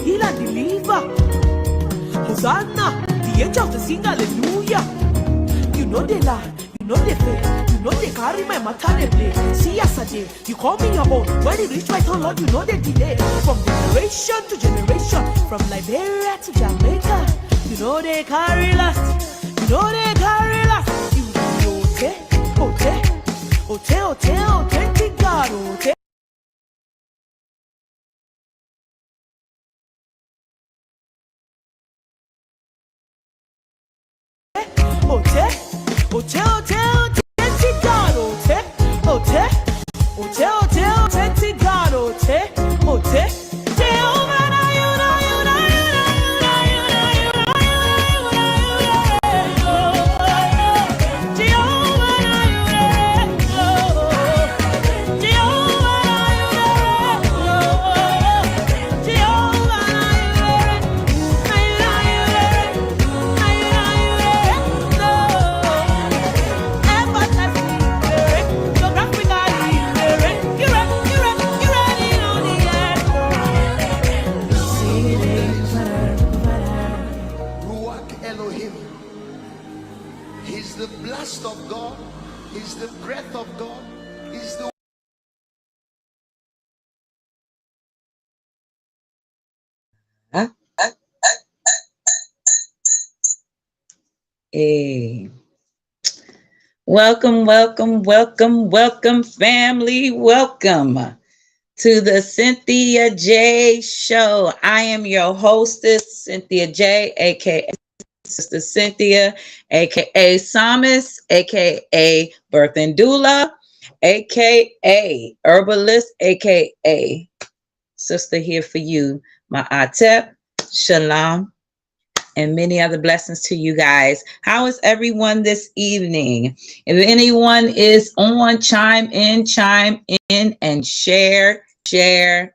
heal and deliver. Hosanna, the angels to sing hallelujah. You know they lie, you know they fail, you know they carry my matter they play. See yesterday, you call me your own. When it reach my turn, Lord, you know they delay. From generation to generation, from Liberia to Jamaica, you know they carry last, you know they carry last. You ote, thank God, ote. Hey. Welcome, welcome, welcome, welcome, family. Welcome to the Cynthia J Show. I am your hostess, Cynthia J, aka Sister Cynthia, aka Psalmist, aka Birth and Doula, aka Herbalist, aka Sister here for you, my Atep, Shalom, and many other blessings to you guys. How is everyone this evening? If anyone is on, chime in, and share. Share.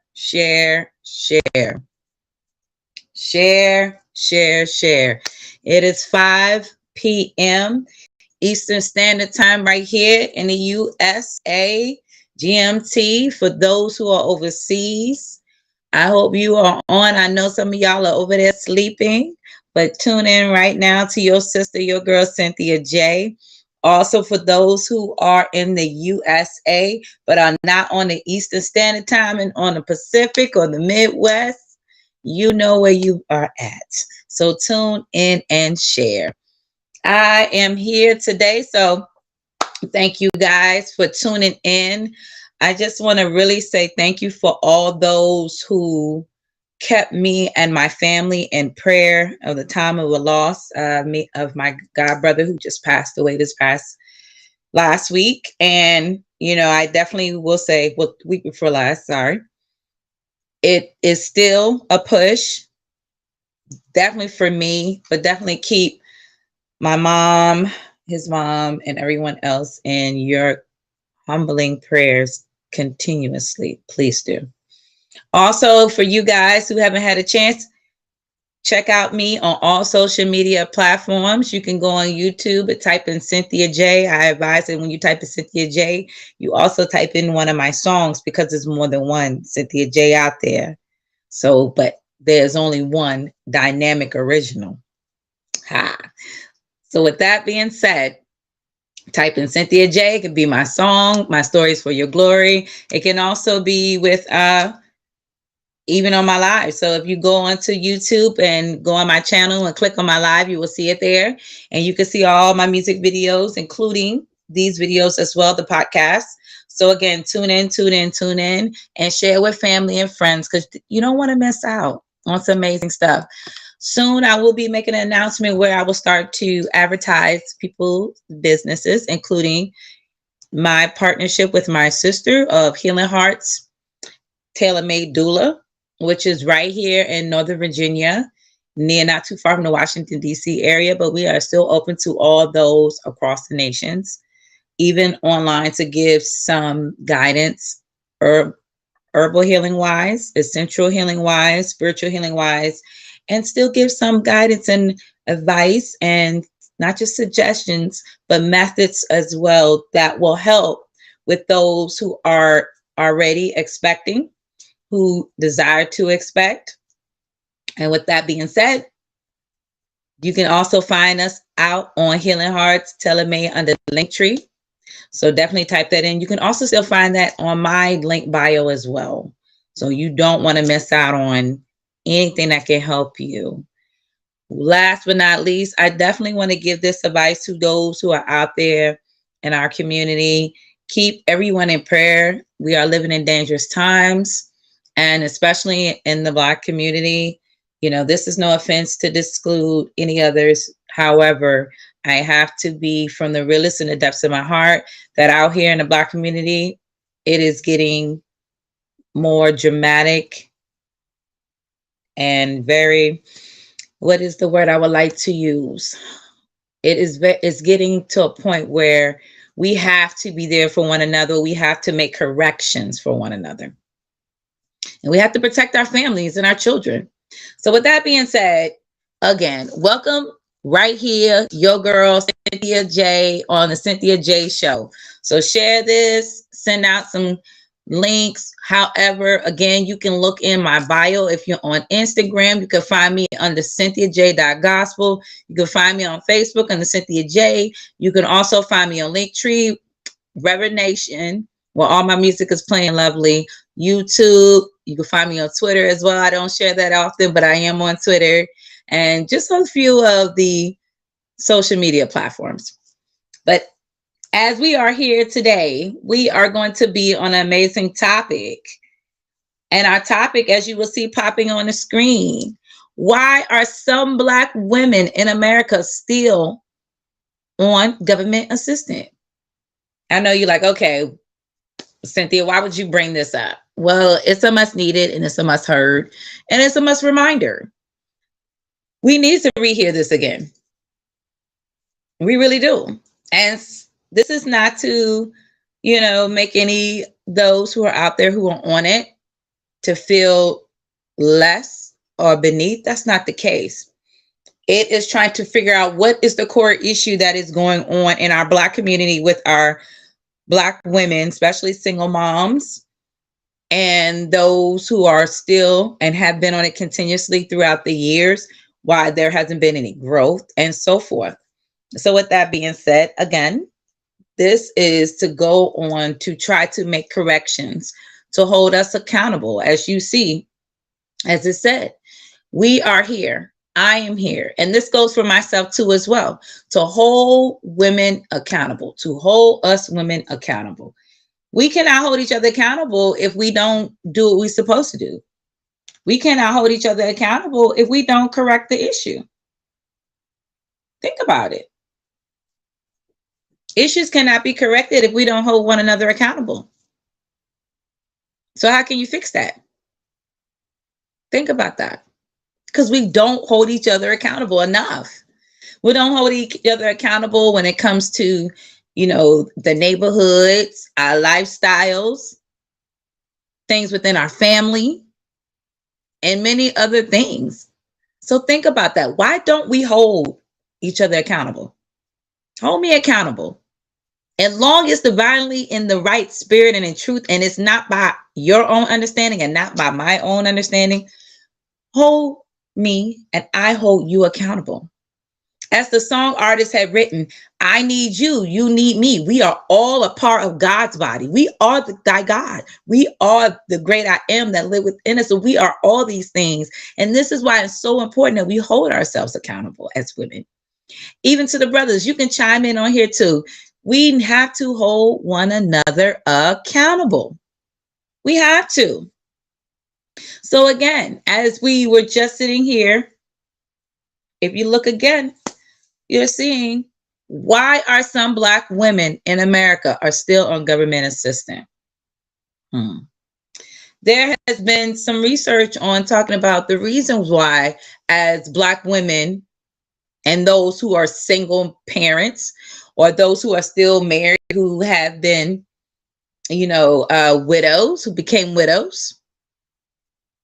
It is 5 p.m. Eastern Standard Time right here in the USA, GMT, for those who are overseas. I hope you are on. I know some of y'all are over there sleeping, but tune in right now to your sister, your girl, Cynthia J. Also, for those who are in the USA, but are not on the Eastern Standard Time and on the Pacific or the Midwest, you know where you are at. So tune in and share. I am here today, so thank you guys for tuning in. I just want to really say thank you for all those who kept me and my family in prayer of the time of a loss of my god brother who just passed away this past last week. And I definitely will say, well, week before last, sorry, it is still a push, definitely for me, but definitely keep my mom, his mom, and everyone else in your humbling prayers continuously. Please do. Also, for you guys who haven't had a chance, check out me on all social media platforms. You can go on YouTube and type in Cynthia J. I advise that when you type in Cynthia J, you also type in one of my songs, because there's more than one Cynthia J out there. So, but there's only one dynamic original. Ha. So with that being said, type in Cynthia J. It could be my song, My Stories for Your Glory. It can also be with even on my live. So if you go onto YouTube and go on my channel and click on my live, you will see it there. And you can see all my music videos, including these videos as well, the podcast. So again, tune in, and share with family and friends, because you don't want to miss out on some amazing stuff. Soon I will be making an announcement where I will start to advertise people's businesses, including my partnership with my sister of Healing Hearts Tailor-Made Doula, which is right here in Northern Virginia, not too far from the Washington, D.C. area, but we are still open to all those across the nations, even online, to give some guidance, herbal healing wise, essential healing wise, spiritual healing wise, and still give some guidance and advice, and not just suggestions, but methods as well that will help with those who are already expecting, who desire to expect, And with that being said, you can also find us out on Healing Hearts Telemay under the link tree. So definitely type that in. You can also still find that on my link bio as well. So you don't want to miss out on anything that can help you. Last but not least, I definitely want to give this advice to those who are out there in our community. Keep everyone in prayer. We are living in dangerous times, and especially in the Black community. You know, this is no offense to exclude any others. However, I have to be from the realest in the depths of my heart that out here in the Black community, it is getting more dramatic and very, what is the word I would like to use? It's getting to a point where we have to be there for one another. We have to make corrections for one another. And we have to protect our families and our children. So with that being said, again, welcome right here, your girl, Cynthia J, on the Cynthia J Show. So share this, send out some links. However, again, you can look in my bio. If you're on Instagram, you can find me under CynthiaJ.gospel. You can find me on Facebook under Cynthia J. You can also find me on Linktree, Reverend Nation, where all my music is playing lovely. YouTube, you can find me on Twitter as well. I don't share that often, but I am on Twitter, and just a few of the social media platforms. But as we are here today, we are going to be on an amazing topic. And our topic, as you will see popping on the screen, why are some Black women in America still on government assistance? I know you're like, okay, Cynthia, why would you bring this up? Well, it's a must needed, and it's a must heard, and it's a must reminder. We need to rehear this again. We really do. And this is not to, make any those who are out there who are on it to feel less or beneath. That's not the case. It is trying to figure out what is the core issue that is going on in our Black community with our Black women, especially single moms, and those who are still and have been on it continuously throughout the years, why there hasn't been any growth and so forth. So with that being said, again, this is to go on to try to make corrections, to hold us accountable. As you see, as it said, we are here. I am here. And this goes for myself too as well, to hold women accountable, to hold us women accountable. We cannot hold each other accountable if we don't do what we're supposed to do. We cannot hold each other accountable if we don't correct the issue. Think about it. Issues cannot be corrected if we don't hold one another accountable. So how can you fix that? Think about that. Because we don't hold each other accountable enough. We don't hold each other accountable when it comes to, the neighborhoods, our lifestyles, things within our family, and many other things. So think about that. Why don't we hold each other accountable? Hold me accountable. As long as divinely in the right spirit and in truth, and it's not by your own understanding and not by my own understanding, hold me and I hold you accountable. As the song artist had written, I need you, you need me. We are all a part of God's body. We are thy God. We are the great I am that live within us. So we are all these things. And this is why it's so important that we hold ourselves accountable as women. Even to the brothers, you can chime in on here too. We have to hold one another accountable. We have to. So again, as we were just sitting here, if you look again, you're seeing why are some Black women in America are still on government assistance. There has been some research on talking about the reasons why, as Black women and those who are single parents or those who are still married, who have been, widows, who became widows,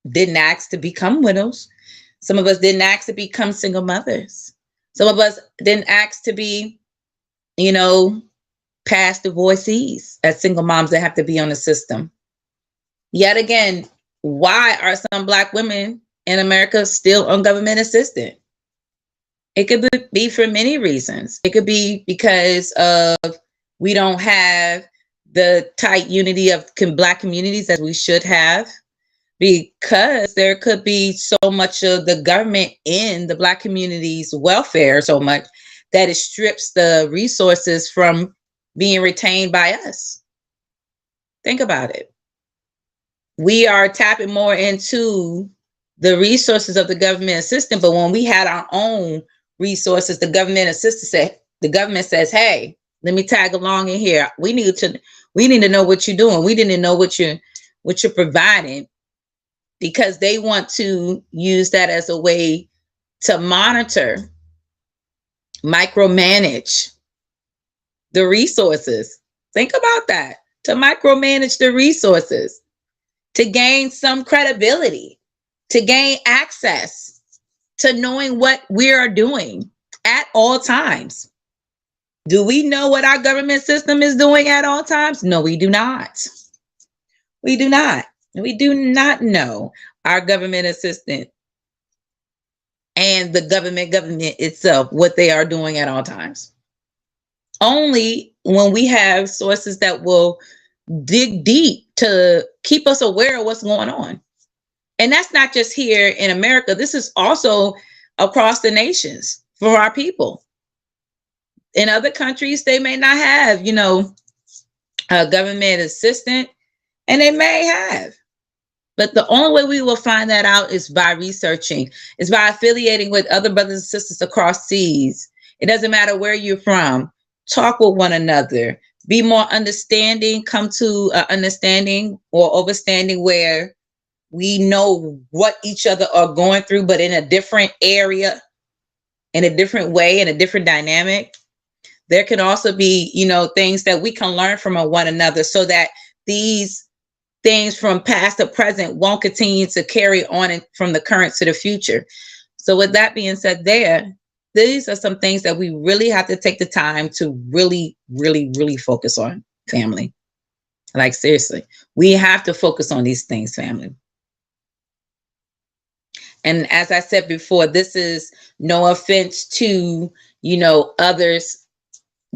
didn't ask to become widows. Some of us didn't ask to become single mothers. Some of us didn't ask to be, past divorcees as single moms that have to be on the system. Yet again, why are some Black women in America still on government assistance. It could be for many reasons. It could be because of we don't have the tight unity of Black communities as we should have, because there could be so much of the government in the Black community's welfare so much that it strips the resources from being retained by us. Think about it. We are tapping more into the resources of the government assistance, but when we had our own resources, the government says, hey, let me tag along in here. We need to know what you're doing. We didn't know what you're providing, because they want to use that as a way to monitor, micromanage the resources. Think about that. To micromanage the resources, to gain some credibility, to gain access to knowing what we are doing at all times. Do we know what our government system is doing at all times? No, we do not. We do not. We do not know our government assistant and the government itself, what they are doing at all times. Only when we have sources that will dig deep to keep us aware of what's going on. And that's not just here in America. This is also across the nations for our people. In other countries, they may not have, a government assistant, and they may have. But the only way we will find that out is by researching, is by affiliating with other brothers and sisters across seas. It doesn't matter where you're from. Talk with one another. Be more understanding. Come to understanding or overstanding where we know what each other are going through, but in a different area, in a different way, in a different dynamic. There can also be, things that we can learn from one another, so that these things from past to present won't continue to carry on from the current to the future. So with that being said, these are some things that we really have to take the time to really, really, really focus on, family. Like, seriously, we have to focus on these things, family. And as I said before, this is no offense to, others,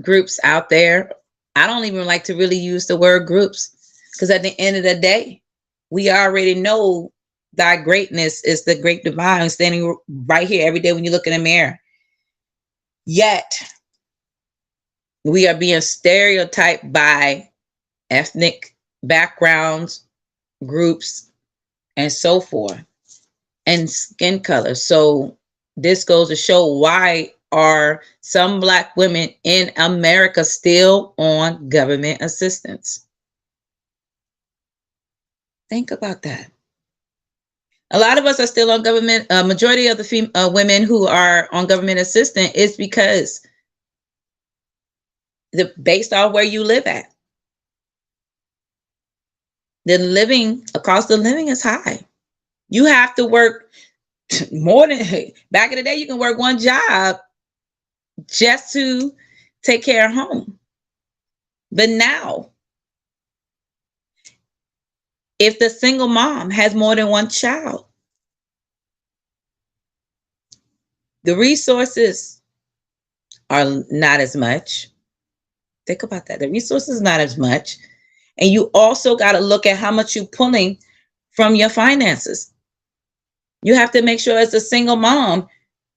groups out there. I don't even like to really use the word groups, because at the end of the day, we already know thy greatness is the great divine standing right here every day when you look in the mirror. Yet, we are being stereotyped by ethnic backgrounds, groups, and so forth, and skin color. So this goes to show, why are some Black women in America still on government assistance? Think about that. A lot of us are still on government. Majority of the women who are on government assistance is because based off where you live at. The cost of living is high. You have to work more than, back in the day, you can work one job just to take care of home. But now, if the single mom has more than one child, the resources are not as much. Think about that. The resources not as much. And you also got to look at how much you're pulling from your finances. You have to make sure, as a single mom,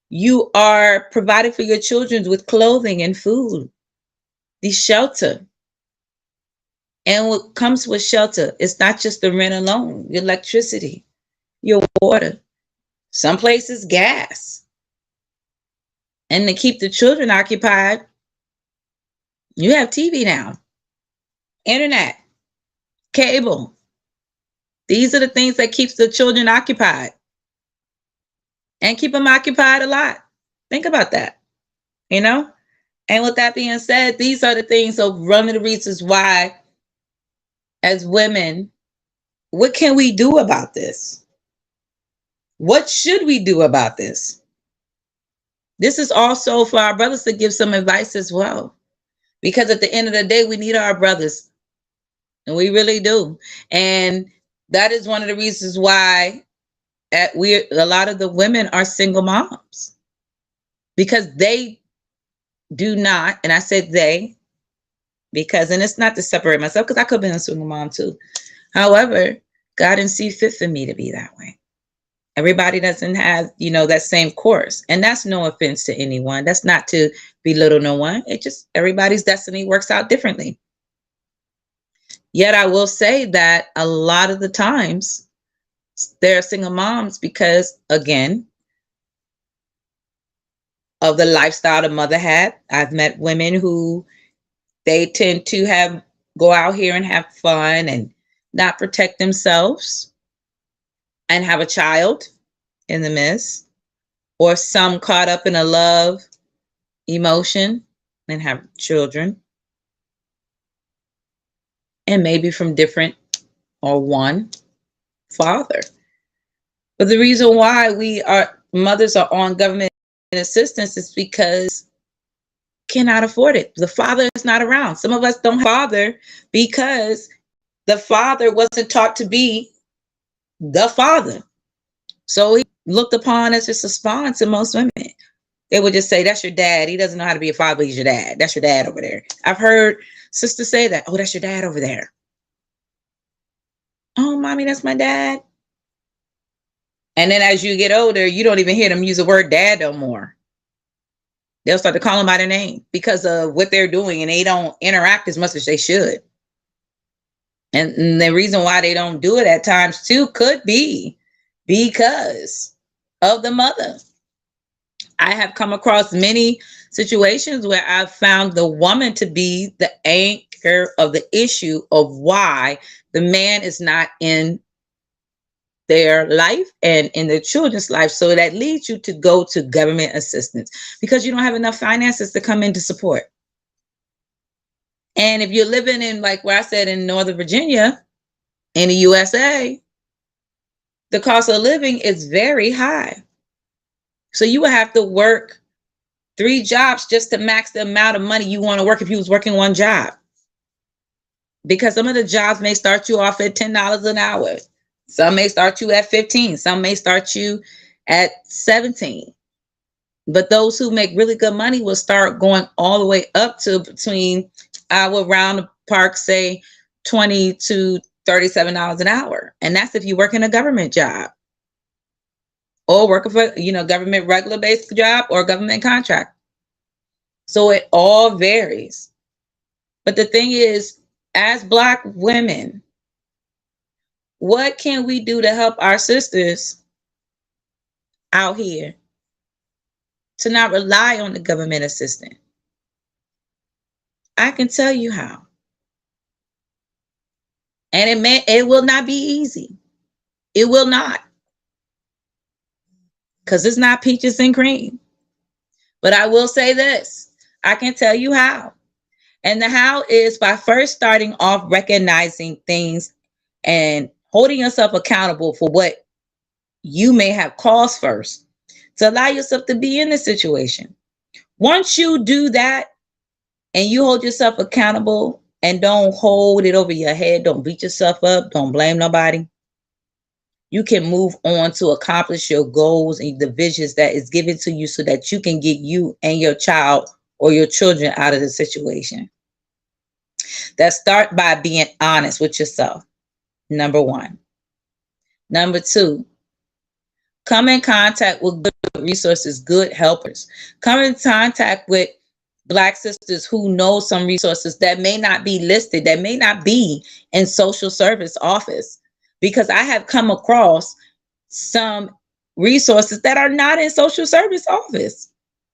you are providing for your children with clothing and food, the shelter. And what comes with shelter, it's not just the rent alone, your electricity, your water, some places gas. And to keep the children occupied, you have TV now, internet, cable. These are the things that keeps the children occupied and keep them occupied a lot. Think about that, And with that being said, these are the things of one of the reasons why, as women, what can we do about this? What should we do about this? This is also for our brothers to give some advice as well. Because at the end of the day, we need our brothers. And we really do. And that is one of the reasons why a lot of the women are single moms because they do not, and I said they, because, and it's not to separate myself, because I could have been a single mom too. However, God didn't see fit for me to be that way. Everybody doesn't have, that same course. And that's no offense to anyone. That's not to belittle no one. It just, everybody's destiny works out differently. Yet I will say that a lot of the times there are single moms because, again, of the lifestyle the mother had. I've met women who they tend to go out here and have fun and not protect themselves and have a child in the midst, or some caught up in a love emotion and have children, and maybe from different or one father. But the reason why mothers are on government assistance is because cannot afford it. The father is not around. Some of us don't have a father because the father wasn't taught to be the father. So he looked upon as just a spawn to most women. They would just say, that's your dad. He doesn't know how to be a father. He's your dad. That's your dad over there. I've heard sisters say that. Oh, that's your dad over there. Oh, mommy, that's my dad. And then as you get older, you don't even hear them use the word dad no more. They'll start to call them by their name because of what they're doing, and they don't interact as much as they should. And the reason why they don't do it at times too could be because of the mother. I have come across many situations where I've found the woman to be the anchor of the issue of why the man is not in their life and in their children's life. So that leads you to go to government assistance because you don't have enough finances to come in to support. And if you're living in, like where I said, in Northern Virginia, in the USA, the cost of living is very high. So you would have to work 3 jobs just to max the amount of money you want to work if you was working one job. Because some of the jobs may start you off at $10 an hour. Some may start you at 15. Some may start you at 17. But those who make really good money will start going all the way up to between, I would round the park, say $20 to $37 an hour. And that's if you work in a government job or working for, government regular based job or government contract. So it all varies. But the thing is, as Black women, what can we do to help our sisters out here to not rely on the government assistance? I can tell you how. And it will not be easy. It will not. Because it's not peaches and cream. But I will say this. I can tell you how. And the how is by first starting off recognizing things and holding yourself accountable for what you may have caused first to allow yourself to be in the situation. Once you do that and you hold yourself accountable and don't hold it over your head, don't beat yourself up, don't blame nobody, you can move on to accomplish your goals and the visions that is given to you so that you can get you and your child or your children out of the situation. That start by being honest with yourself. Number 1. Number 2, come in contact with good resources, good helpers. Come in contact with Black sisters who know some resources that may not be listed, that may not be in social service office. Because I have come across some resources that are not in social service office.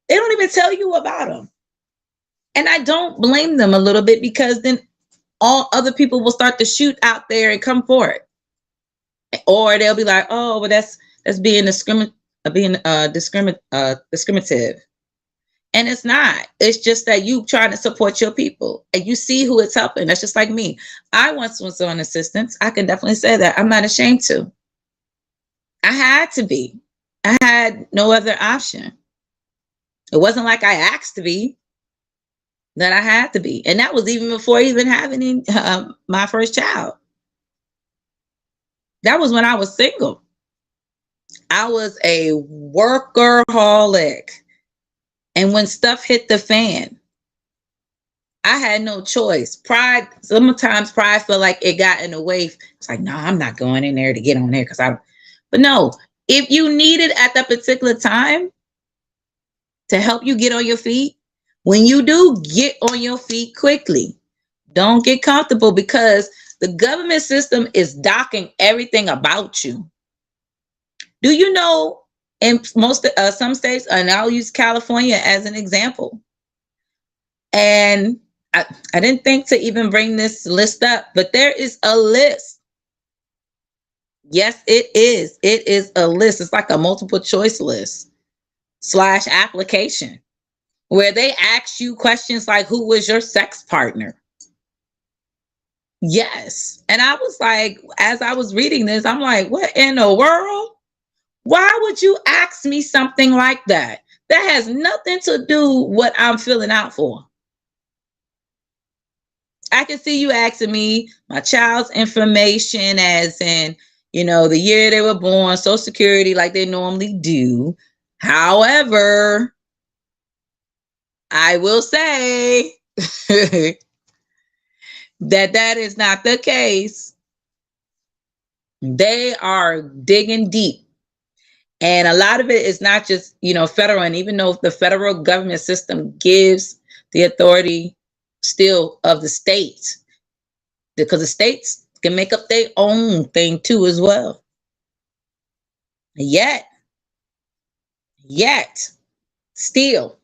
They don't even tell you about them. And I don't blame them a little bit because then all other people will start to shoot out there and come for it. Or they'll be like, oh, well, that's being discriminative. And it's not. It's just that you trying to support your people and you see who it's helping. That's just like me. I once was on assistance. I can definitely say that. I'm not ashamed to. I had to be. I had no other option. It wasn't like I asked to be. That I had to be. And that was even before even having my first child. That was when I was single. I was a workaholic. And when stuff hit the fan, I had no choice. Pride, sometimes pride felt like it got in the way. It's like, no, I'm not going in there to get on there but no, if you need it at that particular time to help you get on your feet, when you do, get on your feet quickly. Don't get comfortable, because the government system is docking everything about you. Do you know in some states, and I'll use California as an example, and I didn't think to even bring this list up, but there is a list. Yes, it is. It is a list. It's like a multiple choice list / application where they ask you questions like, who was your sex partner? Yes. And I was like, as I was reading this, I'm like, what in the world? Why would you ask me something like that? That has nothing to do with what I'm filling out for. I can see you asking me my child's information, as in, the year they were born, Social Security, like they normally do. However, I will say that is not the case. They are digging deep. And a lot of it is not just, federal. And even though the federal government system gives the authority still of the states, because the states can make up their own thing too as well. Yet, still,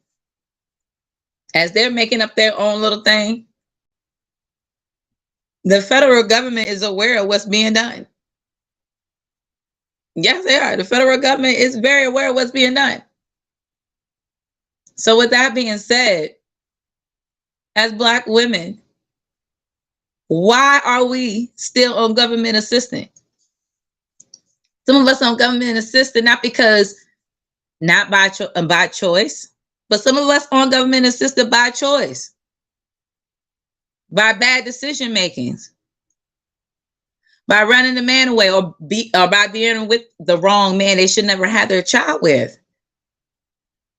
as they're making up their own little thing, the federal government is aware of what's being done. Yes, they are. The federal government is very aware of what's being done. So with that being said, as Black women, why are we still on government assistance? Some of us on government assistance, not by choice, but some of us on government assistance by choice, by bad decision makings, by running the man away, or by being with the wrong man they should never have their child with.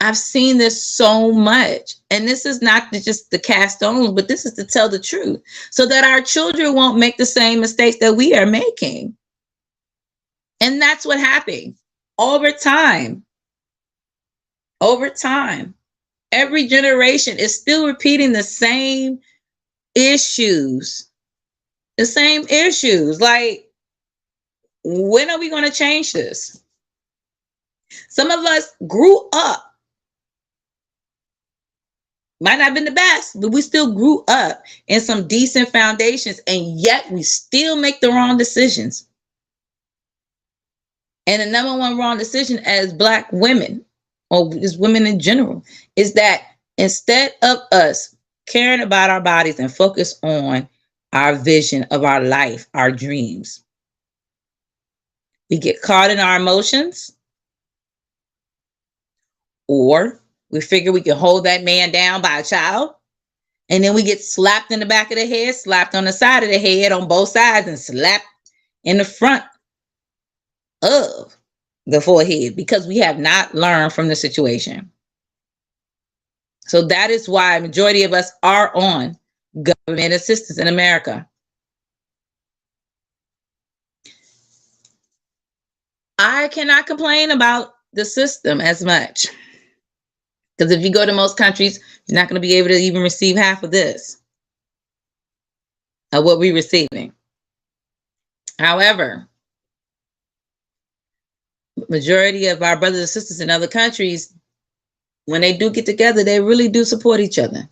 I've seen this so much. And this is not just to cast stones, but this is to tell the truth so that our children won't make the same mistakes that we are making. And that's what happened over time. Over time, every generation is still repeating the same issues. The same issues. Like, when are we going to change this? Some of us grew up. Might not have been the best, but we still grew up in some decent foundations, and yet we still make the wrong decisions. And the number one wrong decision as Black women, or just women in general, is that instead of us caring about our bodies and focus on our vision of our life, our dreams, we get caught in our emotions, or we figure we can hold that man down by a child, and then we get slapped in the back of the head, slapped on the side of the head on both sides, and slapped in the front of the forehead because we have not learned from the situation. So that is why a majority of us are on government assistance in America. I cannot complain about the system as much, because if you go to most countries, you're not going to be able to even receive half of this, of what we're receiving. However, majority of our brothers and sisters in other countries, when they do get together, they really do support each other.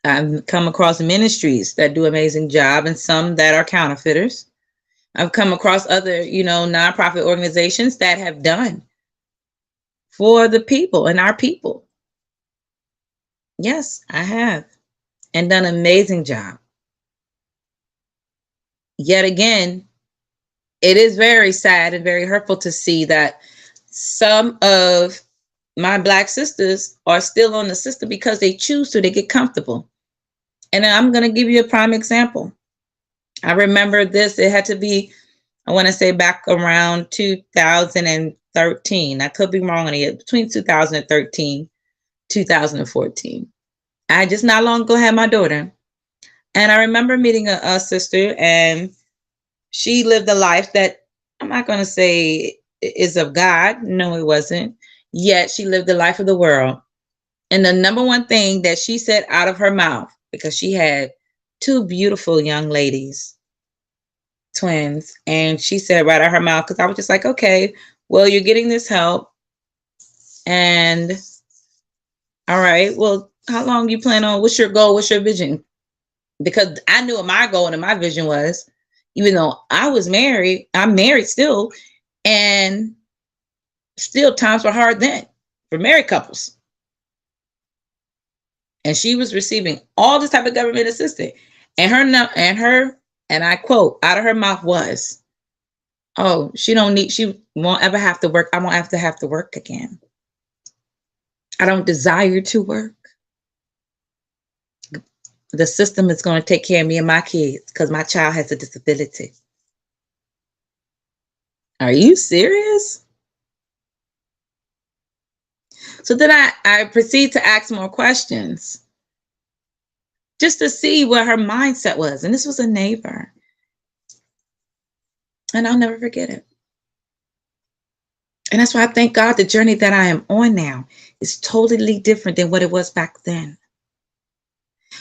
I've come across ministries that do an amazing job, and some that are counterfeiters. I've come across other, nonprofit organizations that have done for the people and our people. Yes, I have, and done an amazing job. Yet again, it is very sad and very hurtful to see that some of my Black sisters are still on the system because they choose to, they get comfortable. And I'm going to give you a prime example. I remember this, it had to be I want to say back around 2013. I could be wrong on it. Between 2013, 2014. I just not long ago had my daughter. And I remember meeting a sister, and she lived a life that I'm not going to say is of God. No, it wasn't. Yet she lived the life of the world. And the number one thing that she said out of her mouth, because she had two beautiful young ladies, twins, and she said right out of her mouth, because I was just like, okay, well, you're getting this help. And all right, well, how long you plan on? What's your goal? What's your vision? Because I knew what my goal and my vision was, even though I was married, I'm married still, and still times were hard then for married couples. And she was receiving all this type of government assistance. And and I quote out of her mouth was, oh, she won't ever have to work. I won't have to work again. I don't desire to work. The system is going to take care of me and my kids because my child has a disability. Are you serious? So then I proceed to ask more questions just to see what her mindset was. And this was a neighbor. And I'll never forget it. And that's why I thank God the journey that I am on now is totally different than what it was back then.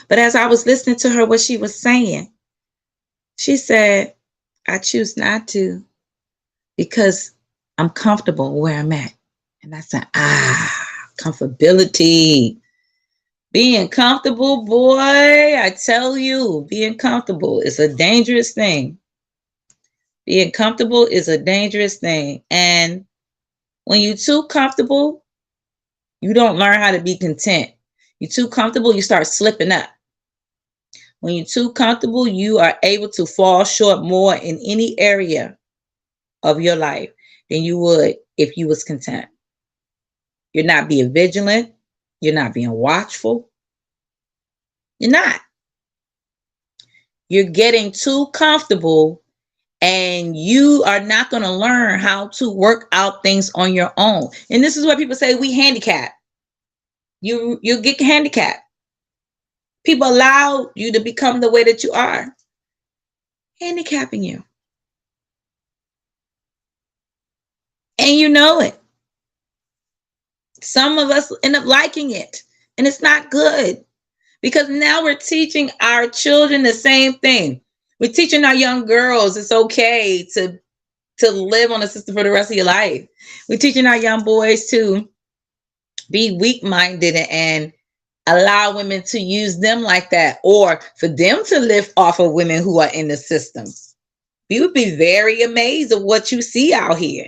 But as I was listening to her, what she was saying, she said, I choose not to because I'm comfortable where I'm at. And I said, comfortability. Being comfortable, boy, I tell you, being comfortable is a dangerous thing. Being comfortable is a dangerous thing. And when you're too comfortable, you don't learn how to be content. You're too comfortable, you start slipping up. When you're too comfortable, you are able to fall short more in any area of your life than you would if you was content. You're not being vigilant. You're not being watchful. You're not. You're getting too comfortable, and you are not going to learn how to work out things on your own. And this is what people say, we handicapped. You get handicapped. People allow you to become the way that you are, handicapping you. And you know it. Some of us end up liking it, and it's not good because now we're teaching our children the same thing. We're teaching our young girls it's okay to live on a system for the rest of your life. We're teaching our young boys to be weak-minded and allow women to use them like that, or for them to live off of women who are in the system. You would be very amazed at what you see out here.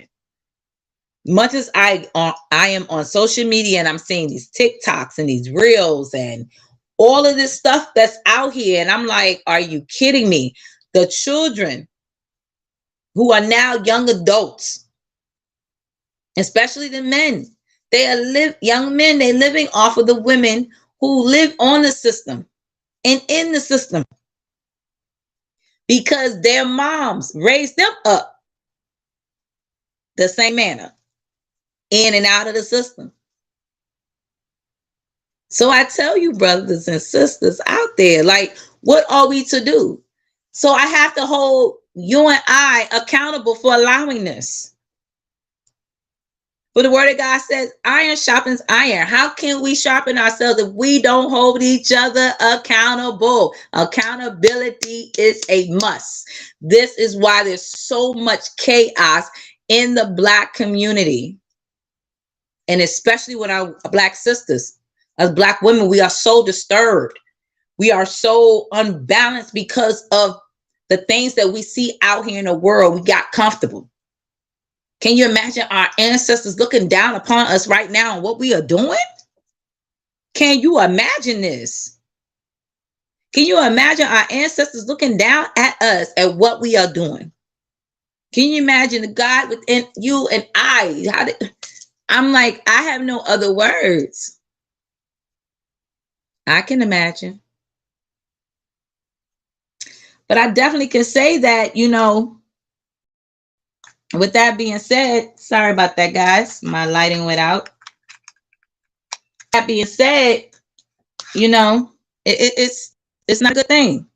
Much as I am on social media and I'm seeing these TikToks and these reels and all of this stuff that's out here, and I'm like, are you kidding me? The children who are now young adults, especially the men, young men, they're living off of the women who live on the system and in the system because their moms raised them up the same manner, in and out of the system. So I tell you, brothers and sisters out there, like, what are we to do? So I have to hold you and I accountable for allowing this. But the word of God says, iron sharpens iron. How can we sharpen ourselves if we don't hold each other accountable? Accountability is a must. This is why there's so much chaos in the Black community. And especially with our Black sisters, as Black women, we are so disturbed. We are so unbalanced because of the things that we see out here in the world. We got comfortable. Can you imagine our ancestors looking down upon us right now and what we are doing? Can you imagine this? Can you imagine our ancestors looking down at us at what we are doing? Can you imagine the God within you and I? I'm like, I have no other words. I can imagine. But I definitely can say that, With that being said, sorry about that, guys. My lighting went out. That being said, you know, it's not a good thing.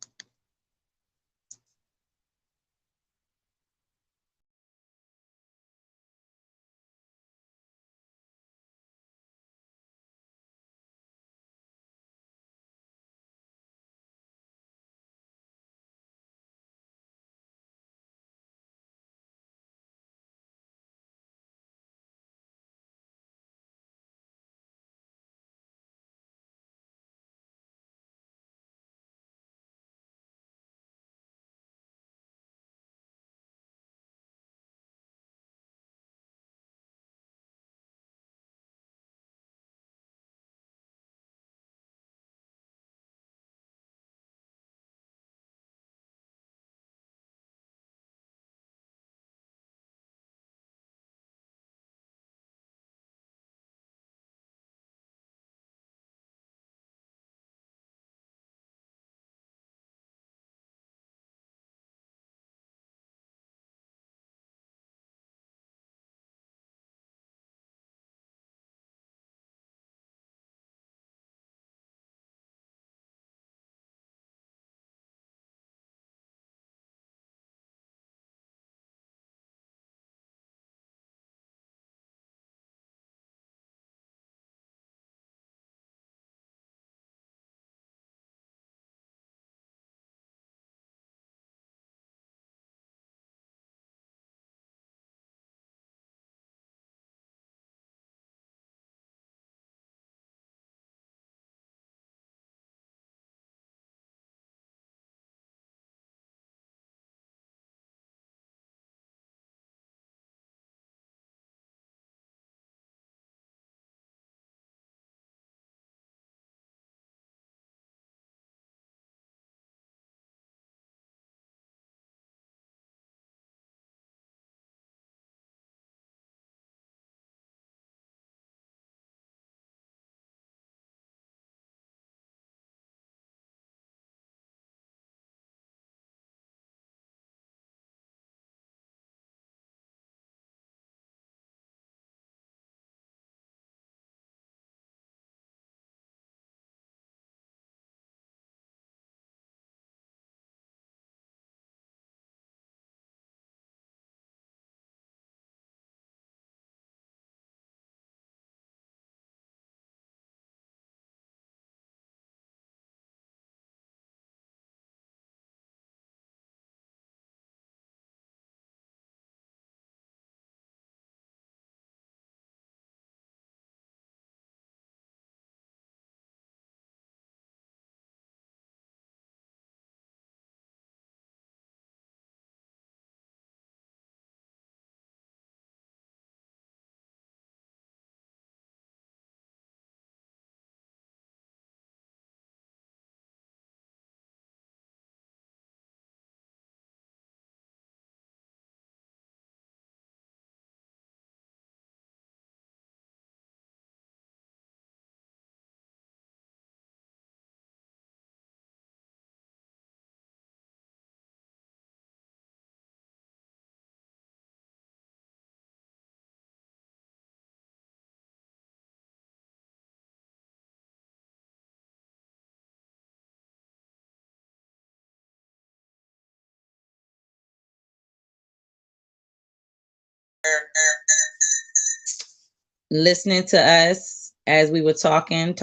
Listening to us as we were talking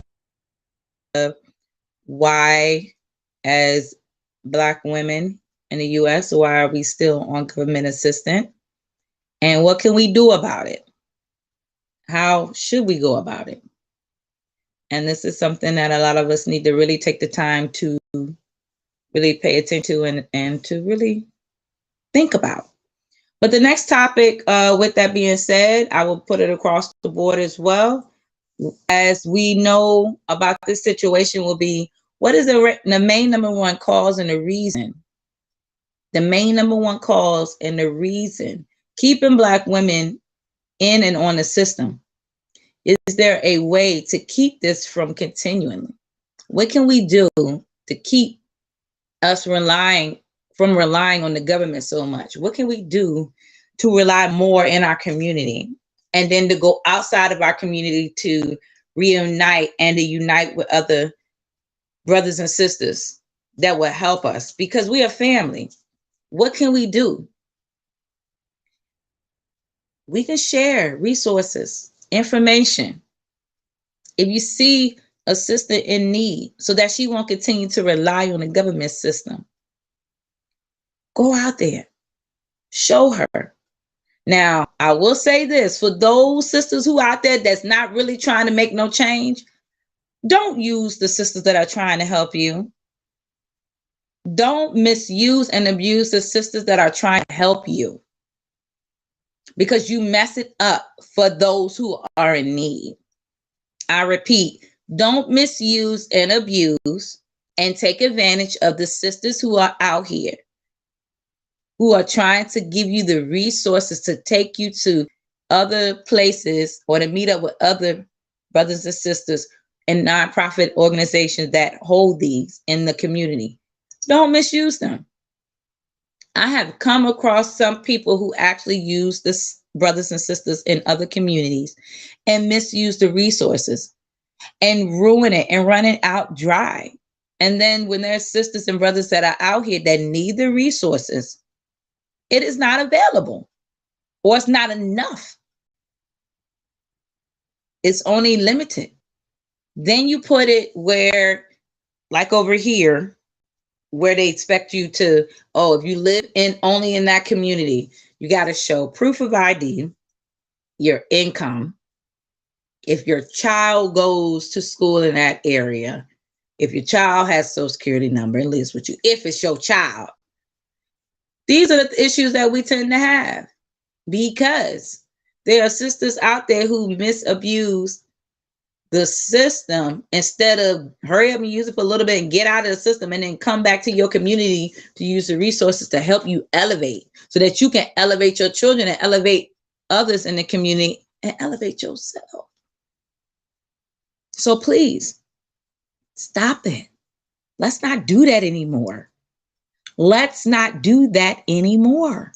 why, as Black women in the US, why are we still on government assistance? And what can we do about it? How should we go about it? And this is something that a lot of us need to really take the time to really pay attention to and to really think about. But the next topic, with that being said, I will put it across the board as well. As we know about this situation will be, what is the main number one cause and the reason? The main number one cause and the reason keeping Black women in and on the system. Is there a way to keep this from continuing? What can we do to keep us relying on the government so much? What can we do to rely more in our community, and then to go outside of our community to reunite and to unite with other brothers and sisters that will help us, because we are family. What can we do? We can share resources, information. If you see a sister in need so that she won't continue to rely on the government system, go out there, show her. Now, I will say this, for those sisters who out there that's not really trying to make no change, don't use the sisters that are trying to help you. Don't misuse and abuse the sisters that are trying to help you, because you mess it up for those who are in need. I repeat, don't misuse and abuse and take advantage of the sisters who are out here, who are trying to give you the resources to take you to other places or to meet up with other brothers and sisters and nonprofit organizations that hold these in the community. Don't misuse them. I have come across some people who actually use this brothers and sisters in other communities and misuse the resources and ruin it and run it out dry. And then when there's sisters and brothers that are out here that need the resources, it is not available or it's not enough. It's only limited. Then you put it where, like over here, where they expect you to, oh, if you live in only in that community, you got to show proof of ID, your income, if your child goes to school in that area, if your child has social security number and lives with you, if it's your child. These are the issues that we tend to have, because there are sisters out there who misabuse the system instead of hurry up and use it for a little bit and get out of the system and then come back to your community to use the resources to help you elevate so that you can elevate your children and elevate others in the community and elevate yourself. So please stop it. Let's not do that anymore. Let's not do that anymore.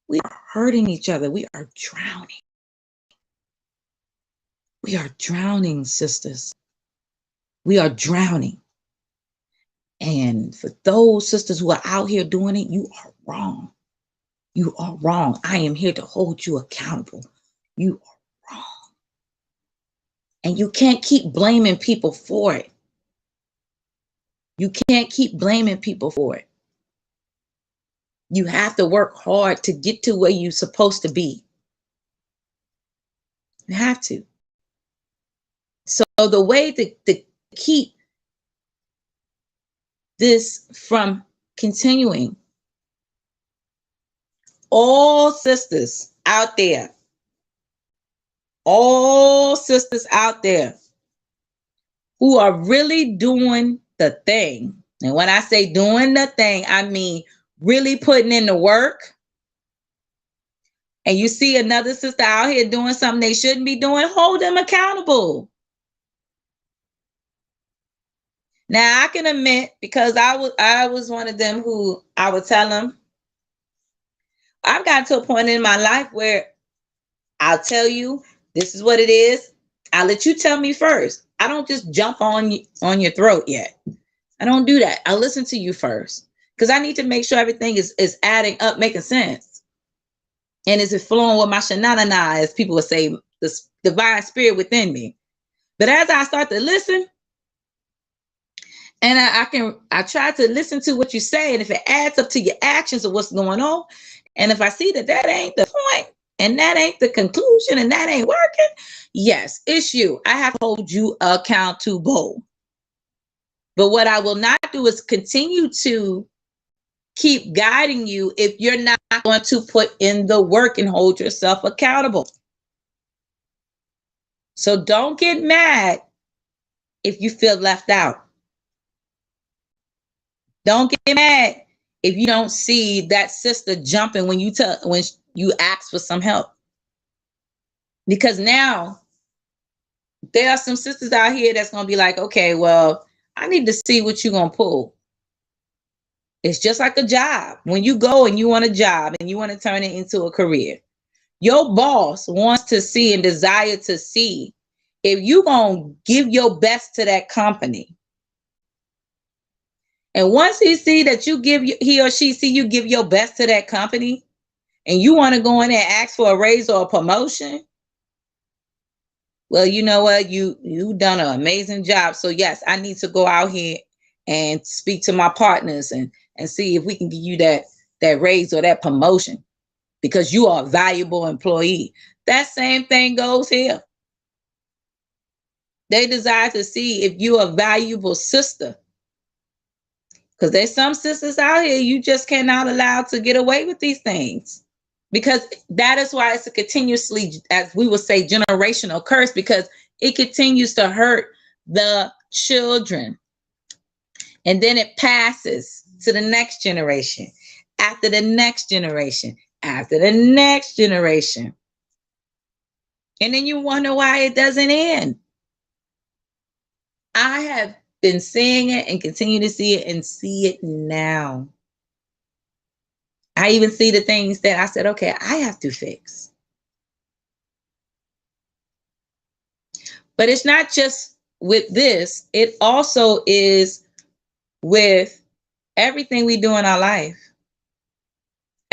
We are hurting each other. We are drowning. We are drowning, sisters. We are drowning. And for those sisters who are out here doing it, you are wrong. You are wrong. I am here to hold you accountable. You are wrong. And you can't keep blaming people for it. You can't keep blaming people for it. You have to work hard to get to where you're supposed to be. You have to. So the way to keep this from continuing, all sisters out there, who are really doing the thing. And when I say doing the thing, I mean really putting in the work. And you see another sister out here doing something they shouldn't be doing, hold them accountable. Now, I can admit, because I was one of them who I would tell them, I've gotten to a point in my life where I'll tell you, this is what it is. I'll let you tell me first. I don't just jump on your throat yet. I don't do that. I'll listen to you first, because I need to make sure everything is adding up, making sense. And is it flowing with my shanana, as people would say, the divine spirit within me. But as I start to listen, and I try to listen to what you say, and if it adds up to your actions of what's going on, and if I see that ain't the point, and that ain't the conclusion, and that ain't working, yes, it's you. I have to hold you accountable. But what I will not do is continue to keep guiding you if you're not going to put in the work and hold yourself accountable. So don't get mad if you feel left out. Don't get mad if you don't see that sister jumping when you ask for some help. Because now there are some sisters out here that's going to be like, okay, well, I need to see what you're going to pull. It's just like a job. When you go and you want a job and you want to turn it into a career, Your boss wants to see and desire to see if you gonna give your best to that company. And once he see that he or she see you give your best to that company, and you want to go in there and ask for a raise or a promotion, well, you know what? You done an amazing job. So yes, I need to go out here and speak to my partners and see if we can give you that raise or that promotion because you are a valuable employee. That same thing goes here. They desire to see if you're a valuable sister. Because there's some sisters out here you just cannot allow to get away with these things. Because that is why it's a continuously, as we would say, generational curse, because it continues to hurt the children. And then it passes to the next generation, after the next generation, after the next generation. And then you wonder why it doesn't end. I have been seeing it and continue to see it and see it now. I even see the things that I said, okay, I have to fix. But it's not just with this, it also is with everything we do in our life.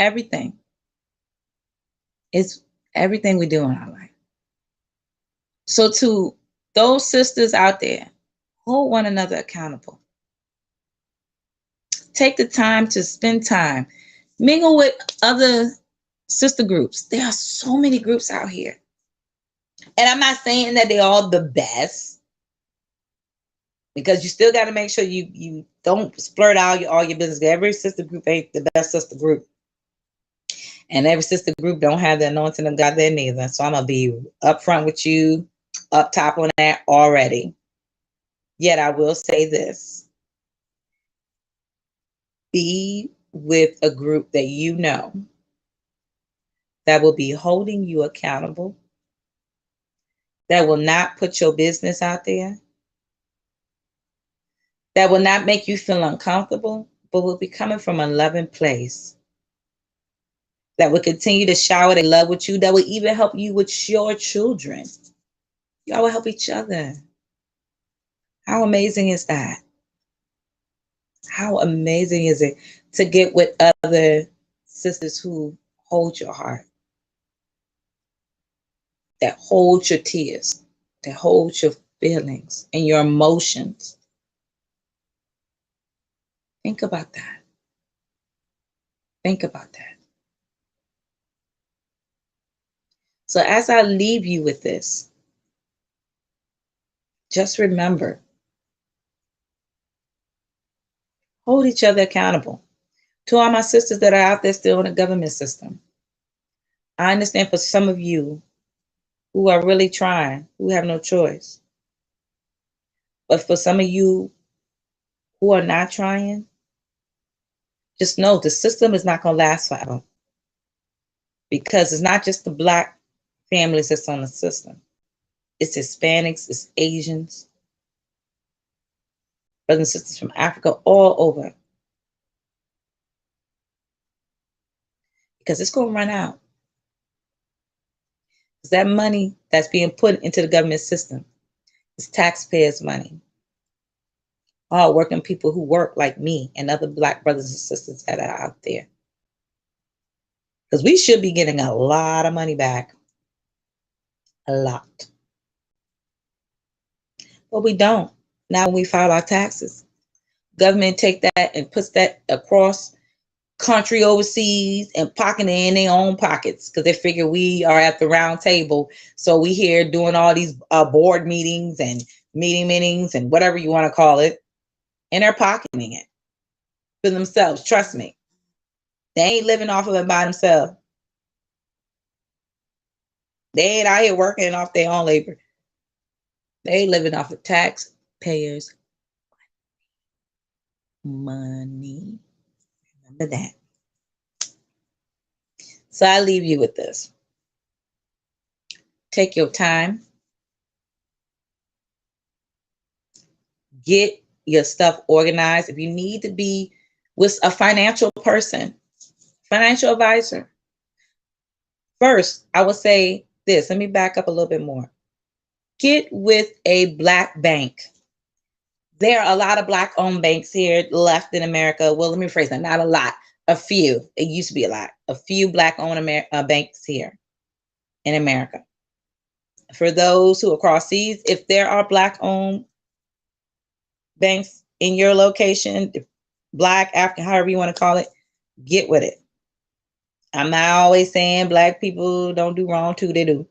Everything. It's everything we do in our life. So to those sisters out there, hold one another accountable. Take the time to spend time. Mingle with other sister groups. There are so many groups out here. And I'm not saying that they're all the best, because you still got to make sure you don't splurt out all your business. Every sister group ain't the best sister group. And every sister group don't have the anointing of God there neither. So I'm going to be upfront with you, up top on that already. Yet I will say this. Be with a group that you know that will be holding you accountable, that will not put your business out there, that will not make you feel uncomfortable, but will be coming from a loving place, that will continue to shower their love with you, that will even help you with your children. Y'all will help each other. How amazing is that? How amazing is it to get with other sisters who hold your heart, that hold your tears, that hold your feelings and your emotions? Think about that. Think about that. So as I leave you with this, just remember, hold each other accountable. To all my sisters that are out there still in the government system, I understand for some of you who are really trying, who have no choice. But for some of you who are not trying, just know the system is not going to last forever. Because it's not just the Black families that's on the system. It's Hispanics, it's Asians, brothers and sisters from Africa, all over. Because it's going to run out. Because that money that's being put into the government system is taxpayers' money. All working people who work like me and other Black brothers and sisters that are out there. Because we should be getting a lot of money back. A lot. But we don't. Now when we file our taxes, government take that and puts that across country overseas and pocket it in their own pockets because they figure we are at the round table. So we here doing all these board meetings and meetings and whatever you want to call it. And they're pocketing it for themselves. Trust me. They ain't living off of it by themselves. They ain't out here working off their own labor. They ain't living off of taxpayers' money. Remember that. So I leave you with this. Take your time. Get your stuff organized. If you need to be with a financial person, financial advisor, First, I would say this. Let me back up a little bit more. Get with a Black bank. There are a lot of Black-owned banks here left in America. Well, let me rephrase that. Not a lot. A few. It used to be a lot. A few Black-owned banks here in America. For those who are across seas, if there are Black-owned banks in your location, Black, African, however you want to call it, get with it. I'm not always saying Black people don't do wrong too. They do.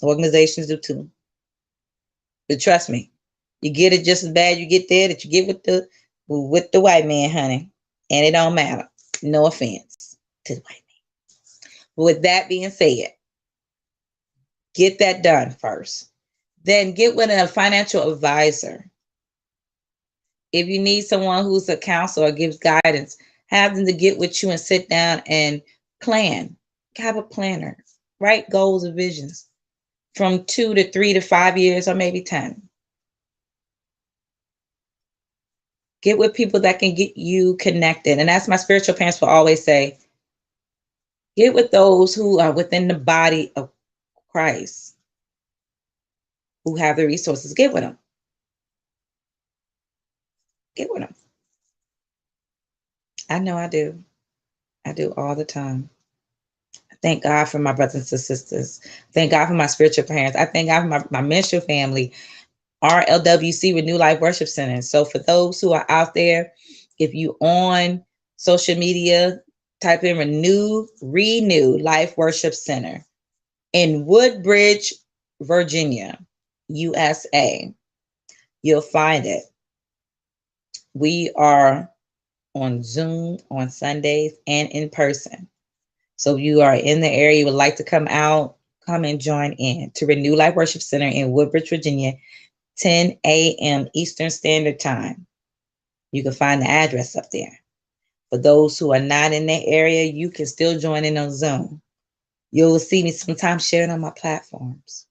Organizations do too. But trust me, you get it just as bad you get there that you get with the white man, honey. And it don't matter. No offense to the white man. But with that being said, get that done first. Then get with a financial advisor. If you need someone who's a counselor or gives guidance, have them to get with you and sit down and plan. Have a planner. Write goals and visions from 2 to 3 to 5 years or maybe 10. Get with people that can get you connected. And as my spiritual parents will always say, get with those who are within the body of Christ, who have the resources. Get with them. Get with them. I know I do. I do all the time. I thank God for my brothers and sisters. Thank God for my spiritual parents. I thank God for my ministerial family, RLWC, Renew Life Worship Center. So for those who are out there, if you on social media, type in Renew Life Worship Center in Woodbridge, Virginia, USA. You'll find it. We are on Zoom on Sundays and in person. So if you are in the area, you would like to come out, come and join in to Renew Life Worship Center in Woodbridge, Virginia, 10 a.m. Eastern Standard Time. You can find the address up there. For those who are not in that area, you can still join in on Zoom. You'll see me sometimes sharing on my platforms.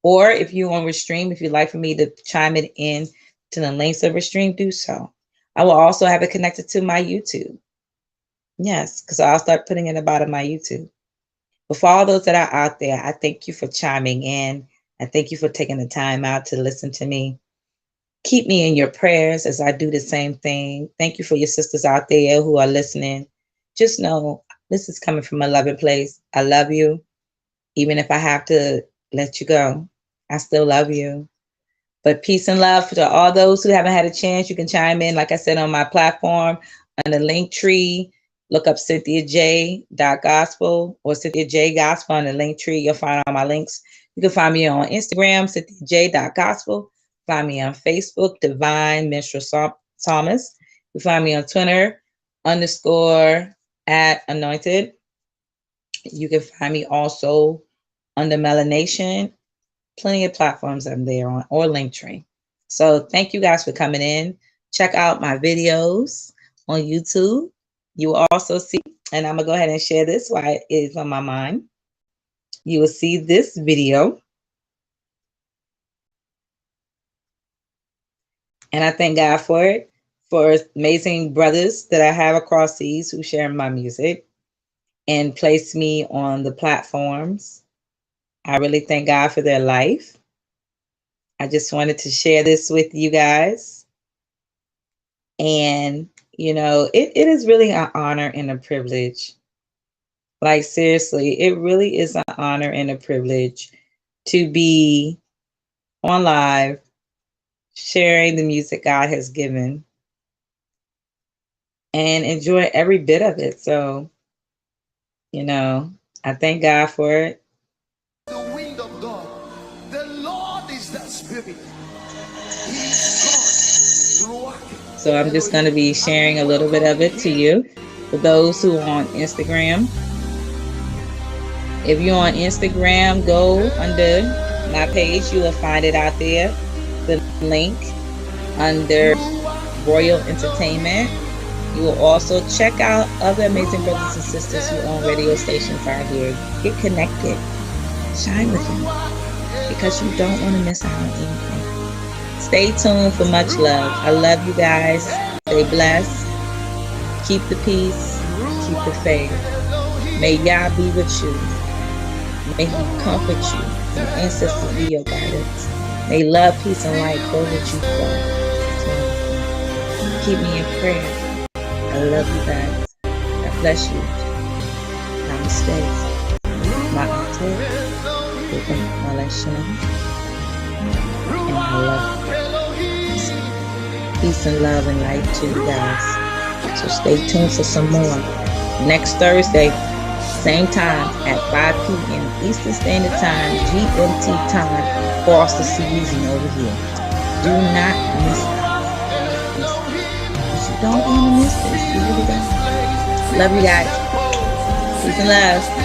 Or if you're on Restream, if you'd like for me to chime it in to the links of Restream, do so. I will also have it connected to my YouTube. Yes, because I'll start putting it about my YouTube. But for all those that are out there, I thank you for chiming in. I thank you for taking the time out to listen to me. Keep me in your prayers as I do the same thing. Thank you for your sisters out there who are listening. Just know this is coming from a loving place. I love you. Even if I have to let you go, I still love you. But peace and love to all those who haven't had a chance. You can chime in, like I said, on my platform, on the link tree. Look up CynthiaJ.gospel or Cynthia J Gospel on the link tree. You'll find all my links. You can find me on Instagram, CynthiaJ.gospel. Find me on Facebook, Divine Minstrel Psalmist. You find me on Twitter, _@anointed. You can find me also under Melanation. Plenty of platforms I'm there on, or Linktree. So thank you guys for coming in. Check out my videos on YouTube. You will also see, and I'm gonna go ahead and share this while it is on my mind. You will see this video. And I thank God for it, for amazing brothers that I have across seas who share my music and place me on the platforms. I really thank God for their life. I just wanted to share this with you guys. And, you know, it is really an honor and a privilege. Like, seriously, it really is an honor and a privilege to be on live, sharing the music God has given, and enjoy every bit of it. So, you know, I thank God for it. The wind of God. The Lord is that spirit. He's God. So I'm just going to be sharing a little bit of it to you. For those who are on Instagram, if you're on Instagram, go under my page. You will find it out there. The link under Royal Entertainment. You will also check out other amazing brothers and sisters who own radio stations out here. Get connected. Shine with them, because you don't want to miss out on anything. Stay tuned for much love. I love you guys. Stay blessed. Keep the peace. Keep the faith. May Yah be with you. May He comfort you. Your ancestors be your guidance. May love, peace, and light go with you far. Keep me in prayer. I love you guys. God bless you. Namaste. Ma'ate. And I love you. Peace and love and light to you guys. So stay tuned for some more. Next Thursday, same time at 5 p.m. Eastern Standard Time, GMT time, across the season over here. Do not miss it. You don't want to miss this. You really don't. Love you guys. Peace and love.